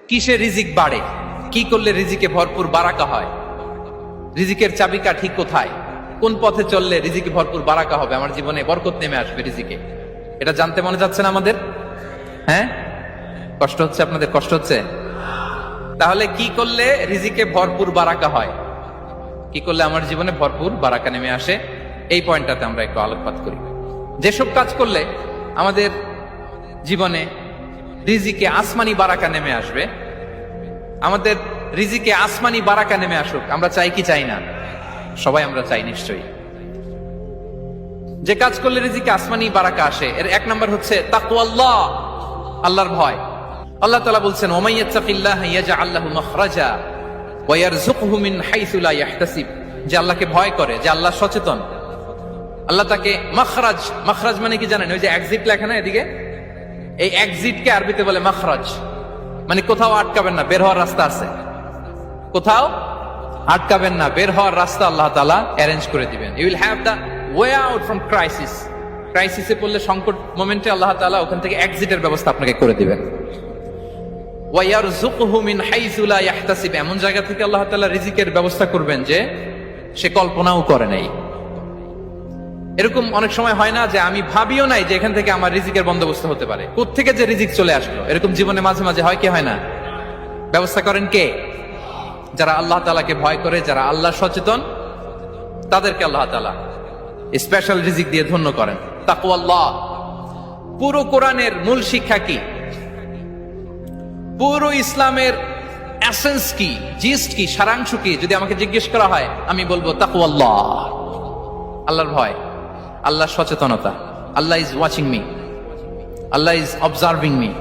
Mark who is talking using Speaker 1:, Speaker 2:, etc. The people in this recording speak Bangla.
Speaker 1: কিসে রিজিক বাড়ে, কি করলে রিজিকে ভরপুর বারাকা হয়, রিজিকের চাবিকা ঠিক কোথায়, কোন পথে চললে রিজিকে ভরপুর বারাকা হবে, আমার জীবনে বরকত নেমে আসবে রিজিকে, এটা জানতে মনে যাচ্ছে না আমাদের? হ্যাঁ, কষ্ট হচ্ছে আপনাদের? কষ্ট হচ্ছে? তাহলে কি করলে রিজিকে ভরপুর বারাকা হয়, কি করলে আমার জীবনে ভরপুর বারাকা নেমে আসে, এই পয়েন্টটাতে আমরা একটু আলোকপাত করি। যেসব কাজ করলে আমাদের জীবনে রিজিকে আসমানি বারাকা নেমে আসবে, আমাদের রিজিকে আসমানি বারাকা নেমে আসুক, আমরা চাই কি চাই না? সবাই আমরা চাই নিশ্চয়ই। যে কাজ করলে রিজিকে আসমানি বারাকা আসে, এর এক নম্বর হচ্ছে তাকওয়াল্লাহ, আল্লাহর ভয়। আল্লাহ তাআলা বলছেন, ওমাইয়াত্তাকিল্লাহা ইয়াজআল লাহু মাখরাজা ওয়া ইয়ারযুকহু মিন হাইসু লা ইয়াহতাসিব। যে আল্লাহকে ভয় করে, যে আল্লাহ সচেতন, আল্লাহ তাকে মাখরাজ, মাখরাজ মানে কি জানেন? ওই যে এক্সিট লেখা না এদিকে, এই এক্সিটকে আরবিতে বলে মাখরাজ, মানে কোথাও আটকাবেন না, বের হওয়ার রাস্তা আছে, কোথাও আটকাবেন না, বের হওয়ার রাস্তা আল্লাহ তাআলা অ্যারেঞ্জ করে দিবেন। You will have the way out from crisis. ক্রাইসিসে পড়লে, সংকট মোমেন্টে আল্লাহ তাআলা ওখান থেকে এক্সিটের ব্যবস্থা আপনাকে করে দিবেন। ওয়া ইয়ারযুকহু মিন হাইসু লা ইয়াহতাসিব, এমন জায়গা থেকে আল্লাহ তাআলা রিজিকের ব্যবস্থা করবেন যে সে কল্পনাও করে নাই। এরকম অনেক সময় হয় না যে আমি ভাবিও নাই যে এখান থেকে আমার রিজিকের বন্দোবস্ত হতে পারে, কোত্থেকে যে রিজিক চলে আসলো, এরকম জীবনে মাঝে মাঝে হয় কি হয় না? ব্যবস্থা করেন কে? যারা আল্লাহ তাআলাকে ভয় করে, যারা আল্লাহ সচেতন, তাদেরকে আল্লাহ তাআলা স্পেশাল রিজিক দিয়ে ধন্য করেন। তাকওয়াল্লাহ। পুরো কোরআনের মূল শিক্ষা কি, পুরো ইসলামের এসেন্স কি, জিস্ট কি, সারাংশ কি, যদি আমাকে জিজ্ঞেস করা হয় আমি বলবো তাকওয়াল্লাহ, আল্লাহর ভয়, আল্লাহর সচেতনতা। Allah is watching me, Allah is observing me.